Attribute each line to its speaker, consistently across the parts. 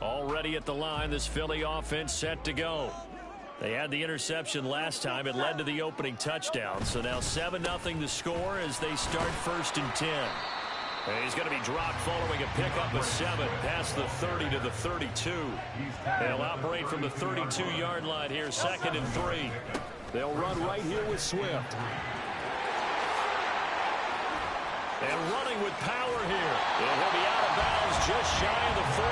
Speaker 1: Already at the line, this Philly offense set to go. They had the interception last time. It led to the opening touchdown. So now 7-0 the score as they start 1st and 10. And he's going to be dropped following a pickup of 7 past the 30 to the 32. They'll operate from the 32-yard line here, 2nd and 3. They'll run right here with Swift. And running with power here. He'll be out of bounds just shy of the 40.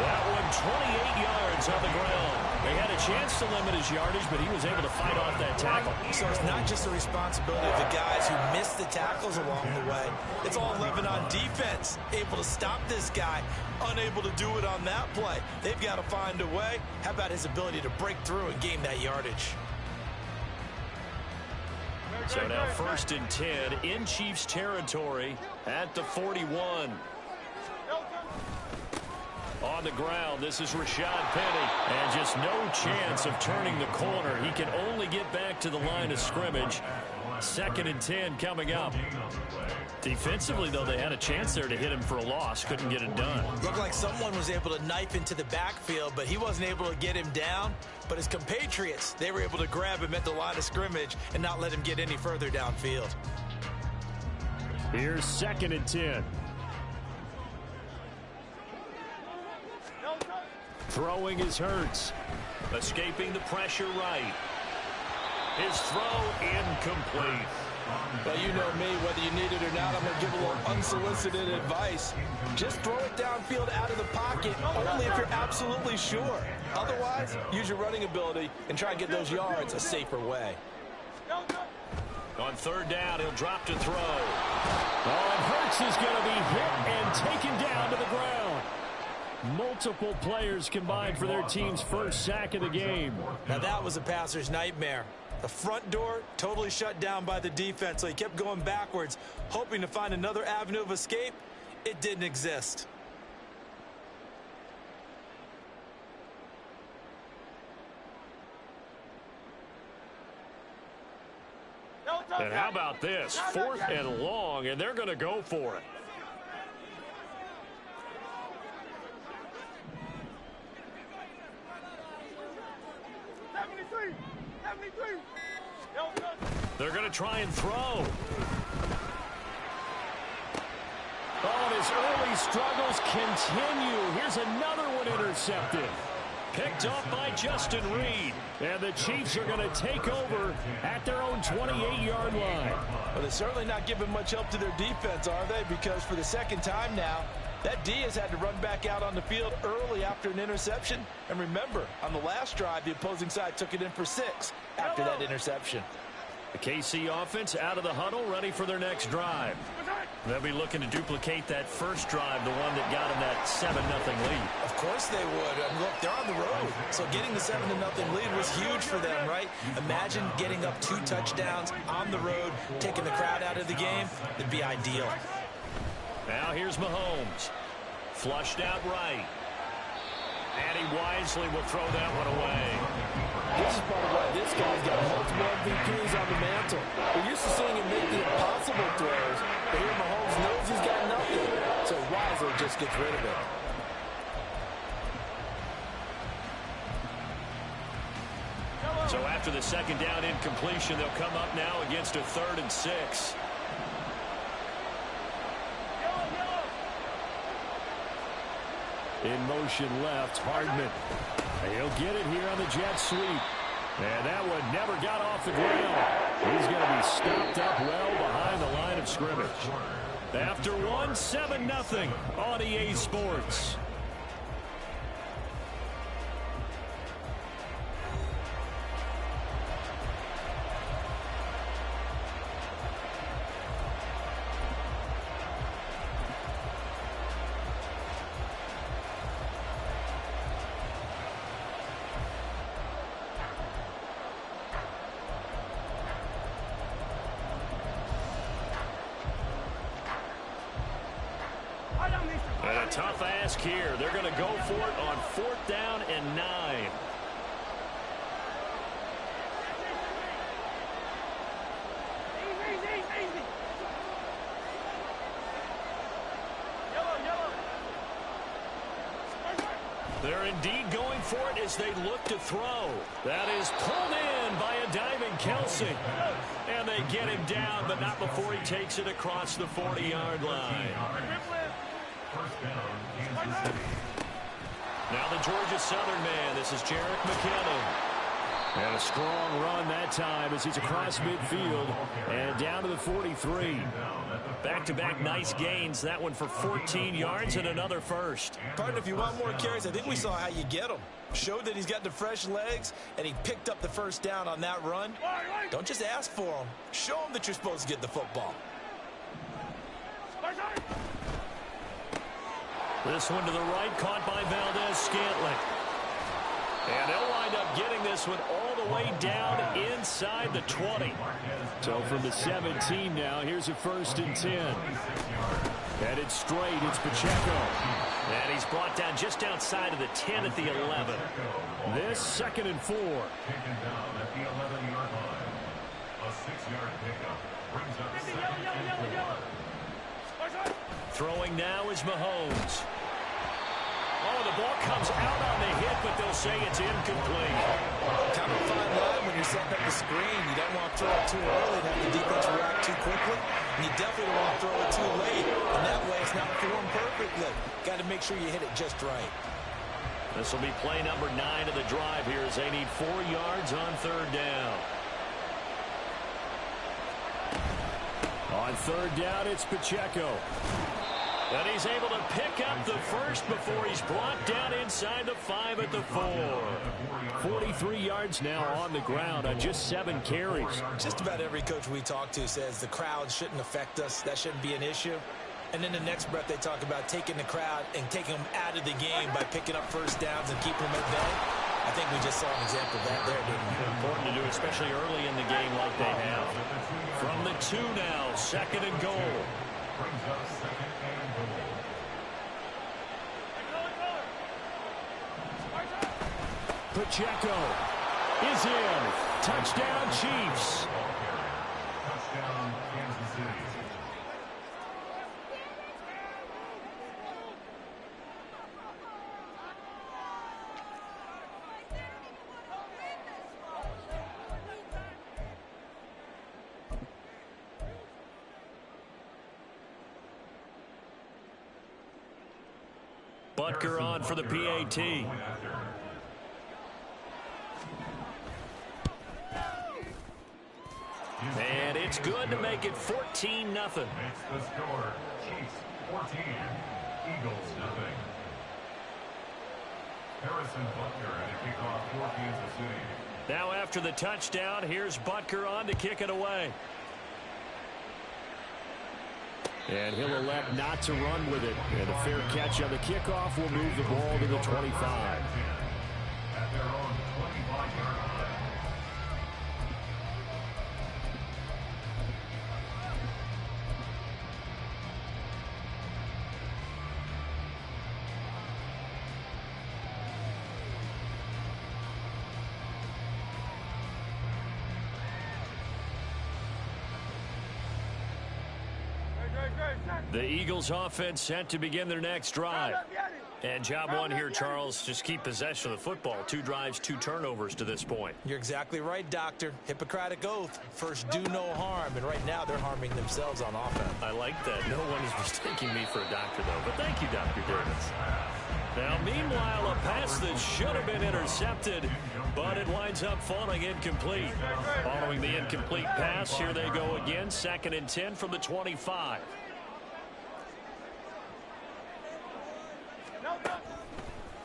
Speaker 1: That one 28 yards on the ground. They had a chance to limit his yardage, but he was able to fight off that tackle.
Speaker 2: So it's not just the responsibility of the guys who missed the tackles along the way. It's all 11 on defense, able to stop this guy, unable to do it on that play. They've got to find a way. How about his ability to break through and gain that yardage?
Speaker 1: So now 1st and 10 in Chiefs territory at the 41. On the ground, this is Rashad Penny. And just no chance of turning the corner. He can only get back to the line of scrimmage. 2nd and 10 coming up. Defensively, though, they had a chance there to hit him for a loss. Couldn't get it done.
Speaker 2: Looked like someone was able to knife into the backfield, but he wasn't able to get him down. But his compatriots, they were able to grab him at the line of scrimmage and not let him get any further downfield.
Speaker 1: Here's 2nd and 10. Throwing is Hurts. Escaping the pressure right. His throw incomplete.
Speaker 2: But you know me, whether you need it or not, I'm going to give a little unsolicited advice. Just throw it downfield out of the pocket, only if you're absolutely sure. Otherwise, use your running ability and try and get those yards a safer way.
Speaker 1: On 3rd down, he'll drop to throw. Oh, and Hurts is going to be hit and taken down to the ground. Multiple players combined for their team's first sack of the game.
Speaker 2: Now that was a passer's nightmare. The front door totally shut down by the defense, so he kept going backwards, hoping to find another avenue of escape. It didn't exist.
Speaker 1: And how about this? 4th and long, and they're going to go for it. They're going to try and throw. Oh, and his early struggles continue. Here's another one intercepted. Picked off by Justin Reed. And the Chiefs are going to take over at their own 28-yard line.
Speaker 2: Well, they're certainly not giving much help to their defense, are they? Because for the 2nd time now, that D has had to run back out on the field early after an interception. And remember, on the last drive, the opposing side took it in for 6 after that interception.
Speaker 1: The KC offense out of the huddle, ready for their next drive. They'll be looking to duplicate that first drive, the one that got them that 7-0 lead.
Speaker 2: Of course they would. Look, they're on the road. So getting the 7-0 lead was huge for them, right? Imagine getting up 2 touchdowns on the road, taking the crowd out of the game. It'd be ideal.
Speaker 1: Now here's Mahomes. Flushed out right. And he wisely will throw that one away.
Speaker 3: This is part of why this guy's got multiple MVPs on the mantle. We're used to seeing him make the impossible throws, but here Mahomes knows he's got nothing, so wisely just gets rid of it.
Speaker 1: So after the 2nd down incompletion, they'll come up now against a 3rd and 6. In motion left, Hardman. He'll get it here on the jet sweep. And that one never got off the ground. He's going to be stopped up well behind the line of scrimmage. After one, 7-0 on EA Sports. And a tough ask here. They're going to go for it on 4th down and 9. indeed going for it as they look to throw. That is pulled in by a diving Kelce. And they get him down, but not before he takes it across the 40-yard line. Now the Georgia Southern man. This is Jerick McKinnon. And a strong run that time as he's across midfield and down to the 43. Back-to-back nice gains. That one for 14 yards and another first.
Speaker 2: Partner, if you want more carries, I think we saw how you get them. Showed that he's got the fresh legs, and he picked up the first down on that run. Don't just ask for them. Show them that you're supposed to get the football.
Speaker 1: This one to the right, caught by Valdez-Scantling. And they'll wind up getting this one all the way down inside the 20. So from the 17 now, here's a 1st and 10. Headed straight, it's Pacheco. And he's brought down just outside of the 10 at the 11. This 2nd and 4. Throwing now is Mahomes. Oh, the ball comes out on the hit, but they'll say it's incomplete.
Speaker 2: Kind of a fine line when you're setting up the screen. You don't want to throw it too early and have the defense react too quickly. And you definitely don't want to throw it too late. And that way it's not formed perfectly. Got to make sure you hit it just right.
Speaker 1: This will be play number 9 of the drive here as they need 4 yards on 3rd down. On 3rd down, it's Pacheco. And he's able to pick up the first before he's brought down inside the 5 at the 4. 43 yards now on the ground on just 7 carries.
Speaker 2: Just about every coach we talk to says the crowd shouldn't affect us. That shouldn't be an issue. And in the next breath, they talk about taking the crowd and taking them out of the game by picking up first downs and keeping them at bay. I think we just saw an example of that there, didn't we?
Speaker 1: Important to do, especially early in the game like they have. From the 2 now, 2nd and goal. Pacheco is in. Touchdown, Chiefs.
Speaker 4: Touchdown, Kansas City.
Speaker 1: Butker on for the PAT. And it's good to make it 14-0.
Speaker 4: Makes the score. Chiefs 14, Eagles nothing. Harrison Butker at a kickoff for Kansas City.
Speaker 1: Now after the touchdown, here's Butker on to kick it away. And he'll elect not to run with it. And a fair catch on the kickoff will move the ball to the 25.
Speaker 4: At their own 25-yard line.
Speaker 1: The Eagles offense set to begin their next drive. And job one here, Charles, just keep possession of the football. 2 drives, 2 turnovers to this point.
Speaker 2: You're exactly right, Doctor. Hippocratic oath. First, do no harm. And right now, they're harming themselves on offense.
Speaker 1: I like that. No one is mistaking me for a doctor, though. But thank you, Dr. Davis. Now, meanwhile, a pass that should have been intercepted, but it winds up falling incomplete. Following the incomplete pass, here they go again. 2nd and 10 from the 25.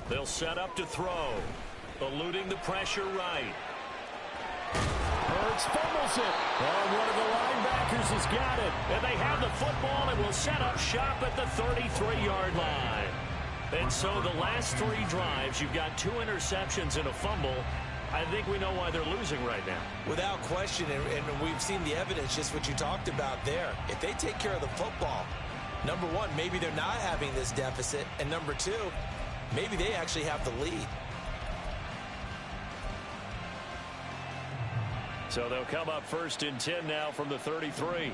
Speaker 1: They'll set up to throw. Eluding the pressure right. Hurts fumbles it. And one of the linebackers has got it. And they have the football and will set up shop at the 33-yard line. And so the last 3 drives, you've got 2 interceptions and a fumble. I think we know why they're losing right now.
Speaker 2: Without question, and we've seen the evidence, just what you talked about there. If they take care of the football, number 1, maybe they're not having this deficit. And number 2, maybe they actually have the lead.
Speaker 1: So they'll come up 1st and 10 now from the 33.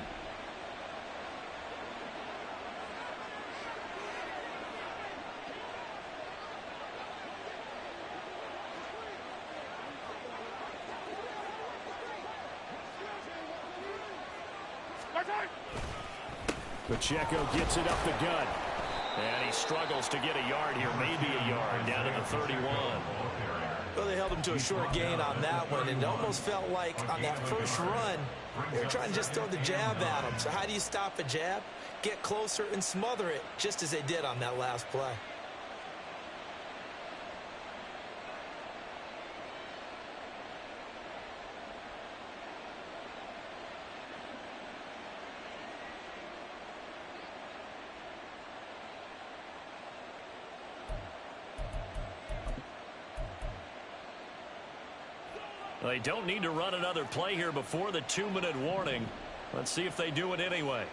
Speaker 1: Pacheco gets it up the gut. And he struggles to get a yard here, maybe a yard, down to the 31.
Speaker 2: Well, they held him to a short gain on that one, and it almost felt like on that first run, they were trying to just throw the jab at him. So how do you stop a jab? Get closer and smother it, just as they did on that last play.
Speaker 1: They don't need to run another play here before the 2-minute warning. Let's see if they do it anyway.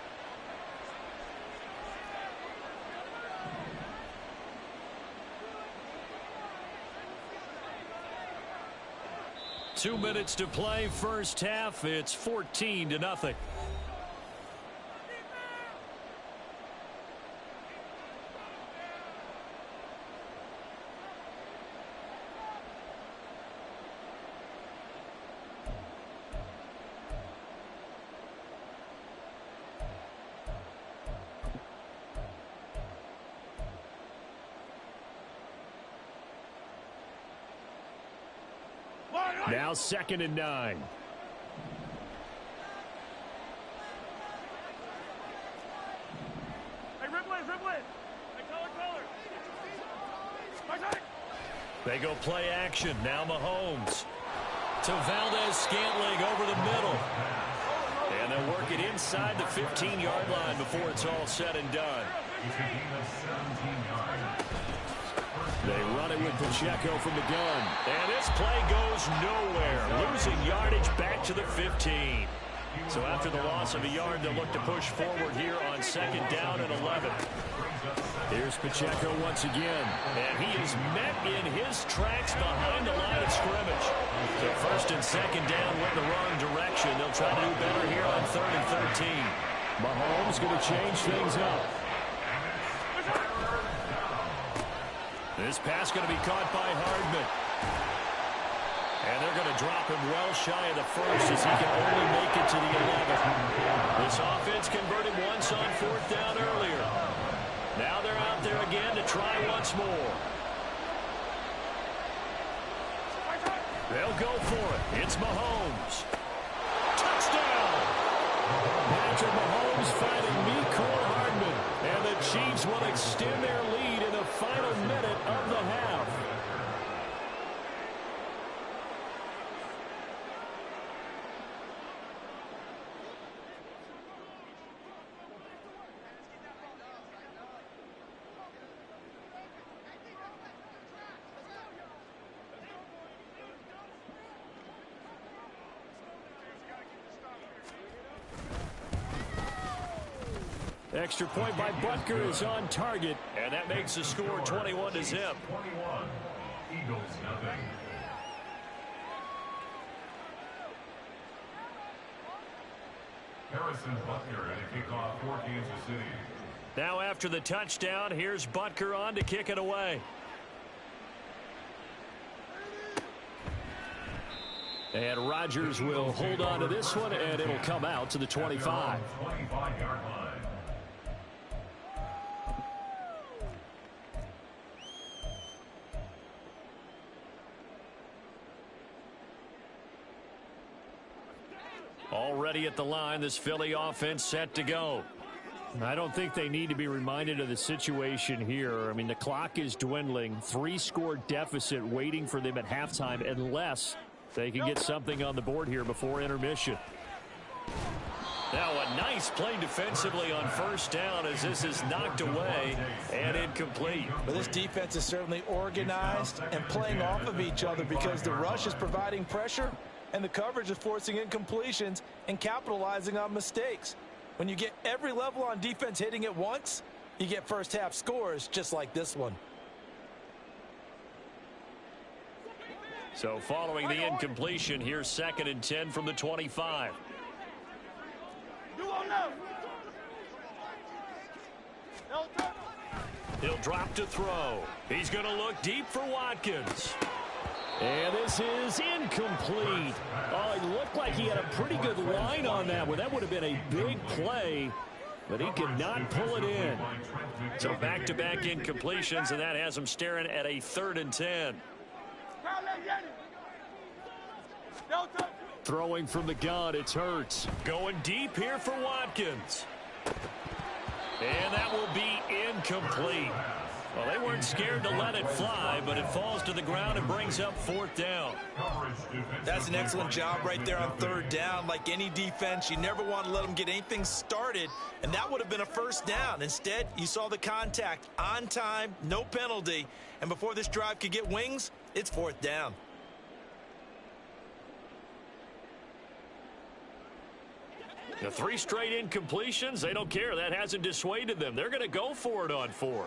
Speaker 1: Two minutes to play, first half. It's 14-0. Now 2nd and 9.
Speaker 5: Hey, Ripley. Hey, color.
Speaker 1: They go play action. Now Mahomes to Valdez-Scantling over the middle. And they'll work it inside the 15-yard line before it's all said and done. They run it with Pacheco from the gun. And this play goes nowhere. Losing yardage back to the 15. So after the loss of a yard, they'll look to push forward here on 2nd down and 11. Here's Pacheco once again. And he is met in his tracks behind the line of scrimmage. So 1st and 2nd down went the wrong direction. They'll try to do better here on 3rd and 13. Mahomes going to change things up. This pass going to be caught by Hardman. And they're going to drop him well shy of the first as he can only make it to the 11. This offense converted once on 4th down earlier. Now they're out there again to try once more. They'll go for it. It's Mahomes. Touchdown! Patrick Mahomes finding Mecole Hardman. And the Chiefs will extend their lead in the final minute of the half. Extra point by Butker is on target, and that makes the score 21-0.
Speaker 4: 21. Eagles nothing. Harrison Butker and a kickoff for Kansas City.
Speaker 1: Now after the touchdown, here's Butker on to kick it away. And Rodgers will hold on to this one, and it'll come out to the 25.
Speaker 4: 25-yard line.
Speaker 1: Already at the line, this Philly offense set to go. I don't think they need to be reminded of the situation here. I mean, the clock is dwindling. 3-score deficit waiting for them at halftime unless they can get something on the board here before intermission. Now a nice play defensively on 1st down as this is knocked away and incomplete.
Speaker 2: But this defense is certainly organized and playing off of each other because the rush is providing pressure and the coverage is forcing incompletions and capitalizing on mistakes. When you get every level on defense hitting at once, you get first half scores just like this one.
Speaker 1: So following the incompletion, here's 2nd and 10 from the 25. He'll drop to throw. He's going to look deep for Watkins. And this is incomplete. Oh, it looked like he had a pretty good line on that one. That would have been a big play, but he could not pull it in. So back-to-back incompletions, and that has him staring at a 3rd and 10. Throwing from the gun, it's Hurts. Going deep here for Watkins. And that will be incomplete. Well, they weren't scared to let it fly, but it falls to the ground and brings up 4th down.
Speaker 2: That's an excellent job right there on 3rd down. Like any defense, you never want to let them get anything started, and that would have been a 1st down. Instead, you saw the contact on time, no penalty, and before this drive could get wings, it's 4th down.
Speaker 1: The 3 straight incompletions, they don't care. That hasn't dissuaded them. They're going to go for it on 4th.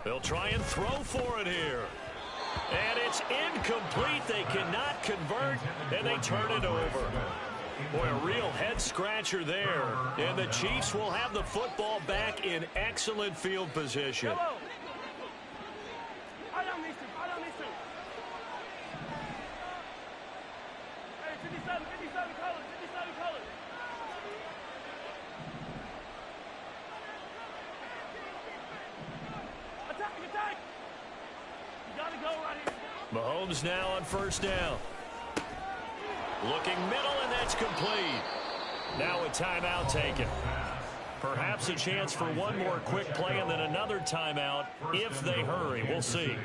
Speaker 1: They'll try and throw for it here. And it's incomplete. They cannot convert, and they turn it over. Boy, a real head-scratcher there. And the Chiefs will have the football back in excellent field position. Mahomes now on 1st down. Looking middle, and that's complete. Now a timeout taken. Perhaps a chance for one more quick play and then another timeout if they hurry. We'll see.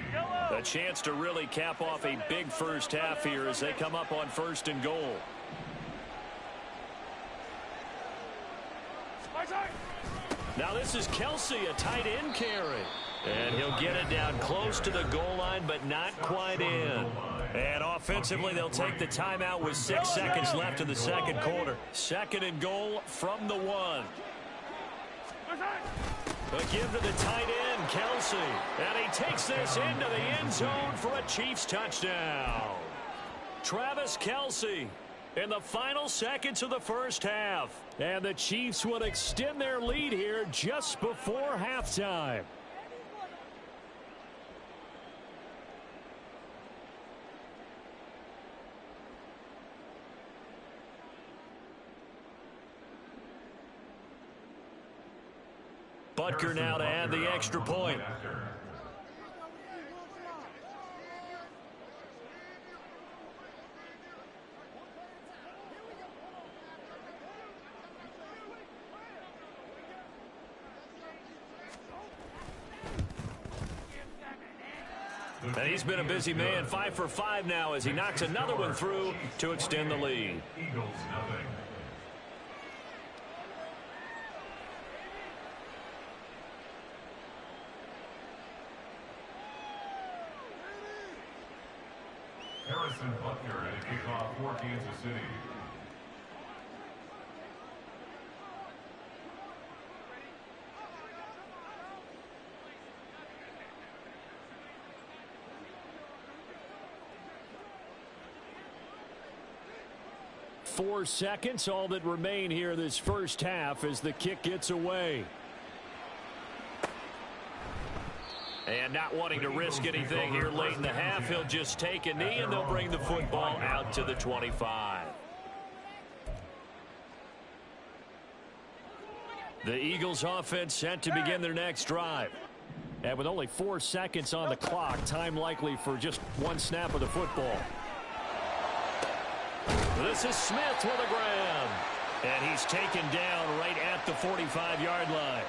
Speaker 1: A chance to really cap off a big first half here as they come up on 1st and goal. Now this is Kelce, a tight end carry. And he'll get it down close to the goal line, but not quite in. And offensively, they'll take the timeout with 6 seconds left in the 2nd quarter. 2nd and goal from the 1. A give to the tight end, Kelce. And he takes this into the end zone for a Chiefs touchdown. Travis Kelce in the final seconds of the first half. And the Chiefs will extend their lead here just before halftime. Butker now to add the extra point. And he's been a busy man, 5 for 5 now as he knocks another one through to extend the lead.
Speaker 4: Eagles nothing. Harrison Butker at a kickoff for Kansas City.
Speaker 1: Four seconds, all that remain here this first half as the kick gets away. And not wanting to risk anything here late in the half, he'll just take a knee and they'll bring the football out to the 25. The Eagles offense set to begin their next drive. And with only 4 seconds on the clock, time likely for just one snap of the football. This is Smith with a grab. And he's taken down right at the 45-yard line.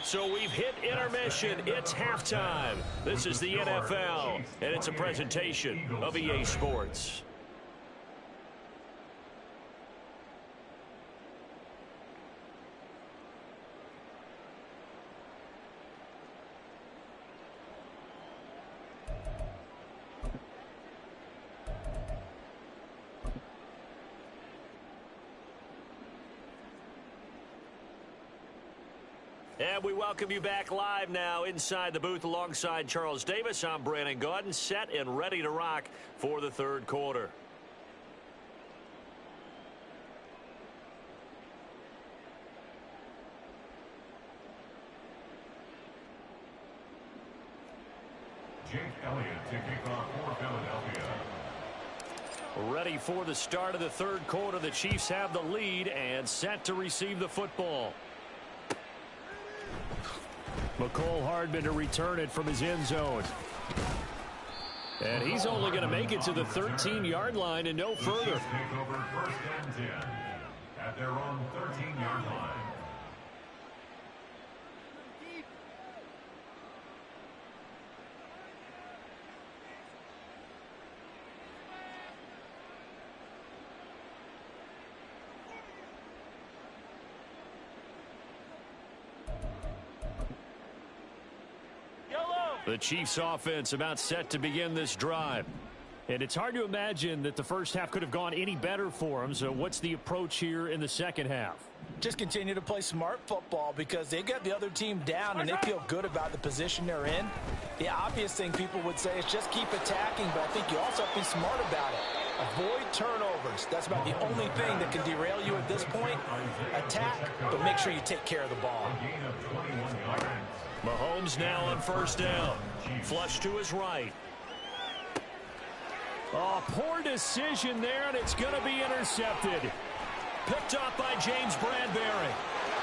Speaker 1: So we've hit intermission. It's halftime. This is the NFL, and it's a presentation of EA Sports. And we welcome you back live now inside the booth alongside Charles Davis. I'm Brandon Gaudin, set and ready to rock for the third quarter.
Speaker 4: Jake Elliott to kick off for Philadelphia.
Speaker 1: Ready for the start of the third quarter. The Chiefs have the lead and set to receive the football. McCole Hardman to return it from his end zone. And he's only going to make it to the 13-yard line and no further.
Speaker 4: Take over 1st and 10 at their own 13-yard line.
Speaker 1: The Chiefs offense about set to begin this drive. And it's hard to imagine that the first half could have gone any better for them. So what's the approach here in the second half?
Speaker 2: Just continue to play smart football because they got the other team down and they feel good about the position they're in. The obvious thing people would say is just keep attacking, but I think you also have to be smart about it. Avoid turnovers. That's about the only thing that can derail you at this point. Attack, but make sure you take care of the ball.
Speaker 1: Mahomes now on first down. Flush to his right. Oh, poor decision there, and it's going to be intercepted. Picked up by James Bradbury.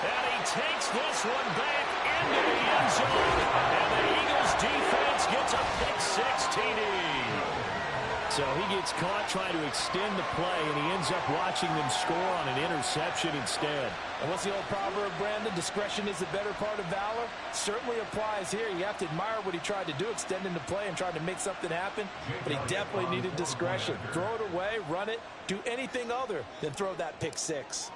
Speaker 1: And he takes this one back into the end zone. And the Eagles defense gets a pick-6 TD. So he gets caught trying to extend the play, and he ends up watching them score on an interception instead.
Speaker 2: And what's the old proverb, Brandon? Discretion is the better part of valor. Certainly applies here. You have to admire what he tried to do, extending the play and trying to make something happen. But he definitely needed discretion. Throw it away, run it, do anything other than throw that pick-6.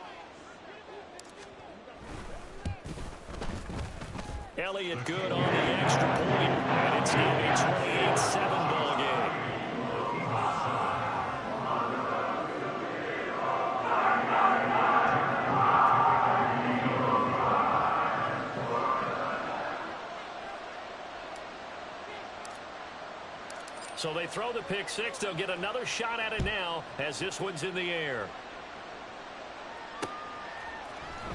Speaker 1: Elliott good on the extra point, and it's now a 28-7 ball game. So they throw the pick-6. They'll get another shot at it now as this one's in the air.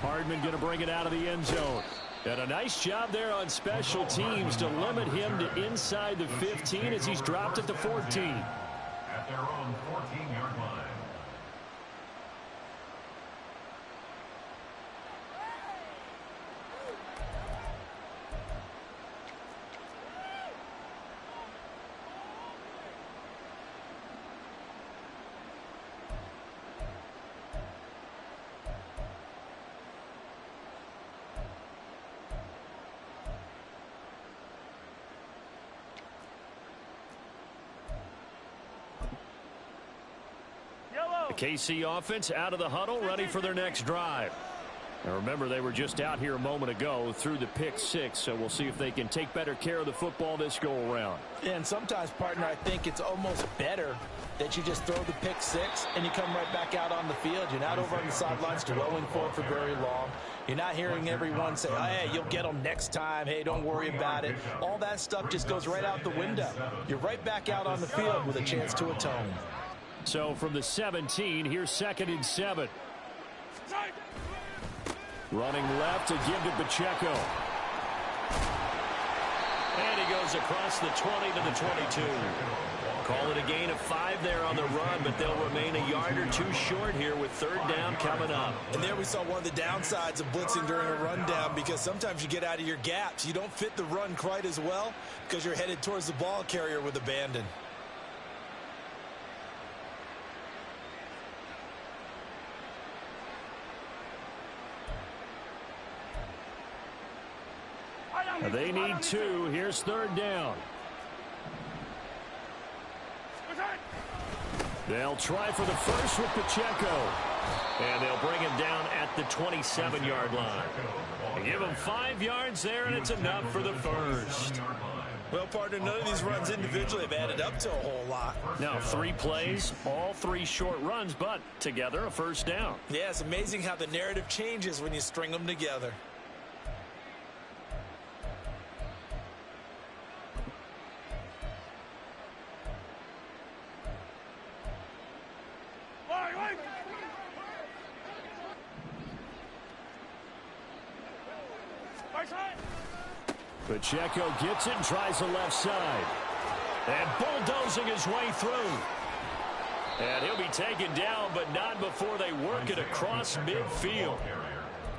Speaker 1: Hardman going to bring it out of the end zone. And a nice job there on special teams to limit him to inside the 15 as he's dropped at the 14.
Speaker 4: At their own 14-yard line.
Speaker 1: The KC offense out of the huddle, ready for their next drive. And remember, they were just out here a moment ago through the pick-6, so we'll see if they can take better care of the football this go-around.
Speaker 2: And sometimes, partner, I think it's almost better that you just throw the pick-6 and you come right back out on the field. You're not over on the sidelines dwelling for it for very long. You're not hearing everyone say, oh, hey, you'll get them next time. Hey, don't worry about it. All that stuff just goes right out the window. You're right back out on the field with a chance to atone.
Speaker 1: So from the 17, here's 2nd and 7. Running left to give to Pacheco. And he goes across the 20 to the 22. Call it a gain of 5 there on the run, but they'll remain a yard or 2 short here with 3rd down coming up.
Speaker 2: And there we saw one of the downsides of blitzing during a rundown, because sometimes you get out of your gaps. You don't fit the run quite as well because you're headed towards the ball carrier with abandon.
Speaker 1: They need 2. Here's 3rd down. They'll try for the first with Pacheco. And they'll bring him down at the 27-yard line. They give him 5 yards there, and it's enough for the first.
Speaker 2: Well, partner, none of these runs individually have added up to a whole lot.
Speaker 1: Now, 3 plays, all 3 short runs, but together a first down.
Speaker 2: Yeah, it's amazing how the narrative changes when you string them together.
Speaker 1: Pacheco gets it and tries the left side. And bulldozing his way through. And he'll be taken down, but not before they work it across midfield.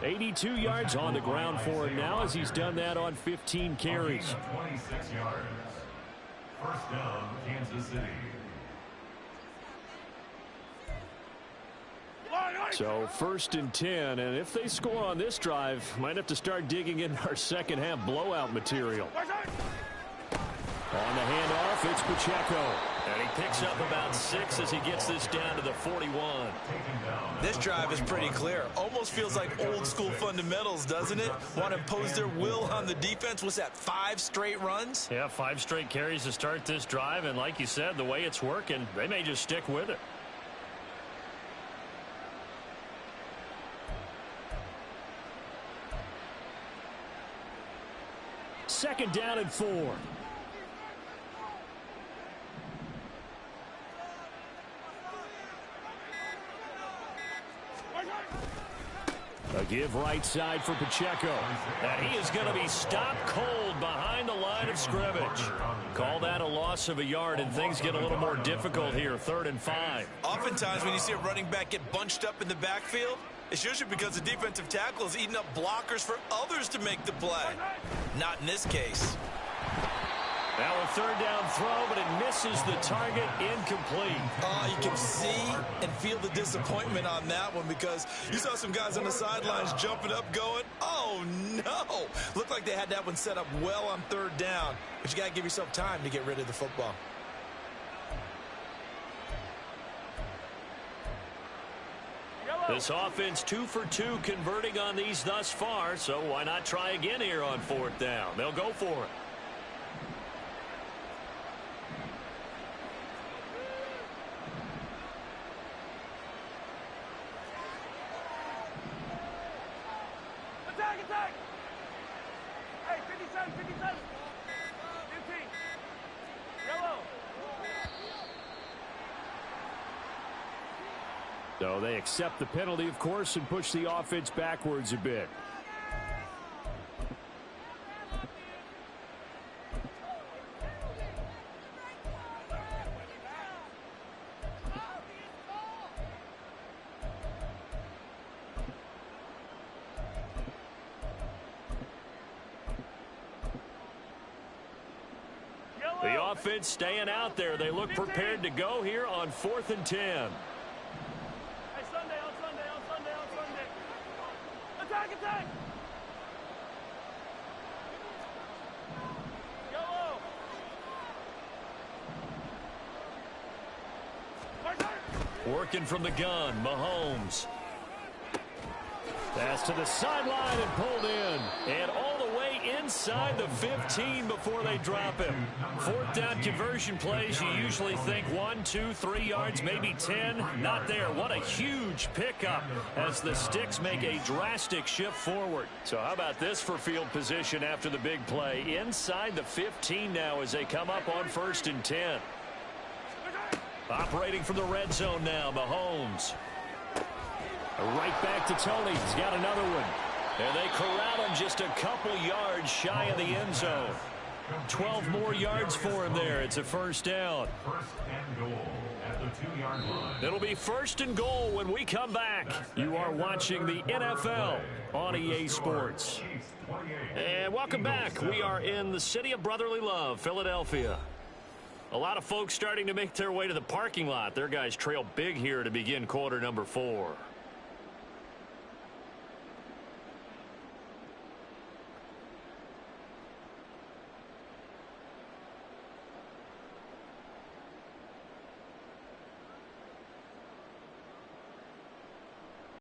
Speaker 1: 82 yards on the ground for him now as he's done that on 15 carries.
Speaker 4: 26 yards. First down, Kansas City.
Speaker 1: So 1st and 10, and if they score on this drive, might have to start digging in our second half blowout material. On the handoff, it's Pacheco. And he picks up about 6 as he gets this down to the 41.
Speaker 2: This drive is pretty clear. Almost feels like old school fundamentals, doesn't it? Want to impose their will on the defense. What's that, 5 straight runs?
Speaker 1: Yeah, 5 straight carries to start this drive. And like you said, the way it's working, they may just stick with it. Second down and 4. A give right side for Pacheco. And he is going to be stopped cold behind the line of scrimmage. Call that a loss of a yard, and things get a little more difficult here. 3rd and 5.
Speaker 2: Oftentimes when you see a running back get bunched up in the backfield, it's usually because the defensive tackle is eating up blockers for others to make the play. Not in this case.
Speaker 1: Now a 3rd down throw, but it misses the target, incomplete.
Speaker 2: You can see and feel the disappointment on that one because you saw some guys on the sidelines jumping up going, oh no. Looked like they had that one set up well on 3rd down, but you got to give yourself time to get rid of the football.
Speaker 1: This offense 2 for 2 converting on these thus far, so why not try again here on 4th down? They'll go for it.
Speaker 5: Attack! Hey, 57, 57. 15. Yellow.
Speaker 1: So they accept the penalty, of course, and push the offense backwards a bit. The offense staying out there. They look prepared to go here on 4th and 10.
Speaker 5: Hey, Sunday. Attack! Yellow.
Speaker 1: Working from the gun, Mahomes. Pass to the sideline and pulled in. And all the way inside the 15 before they drop him. 4th down conversion plays, you usually think 1, 2, 3 yards, maybe 10. Not there. What a huge pickup as the Sticks make a drastic shift forward. So how about this for field position after the big play? Inside the 15 now as they come up on 1st and 10. Operating from the red zone now, Mahomes. Right back to Tony. He's got another one. And they corral him just a couple yards shy of the end zone. 12 more yards for him there. It's a 1st down.
Speaker 4: 1st and goal at the 2-yard line.
Speaker 1: It'll be 1st and goal when we come back. You are watching the NFL on EA Sports. And welcome back. We are in the city of brotherly love, Philadelphia. A lot of folks starting to make their way to the parking lot. Their guys trail big here to begin quarter number 4.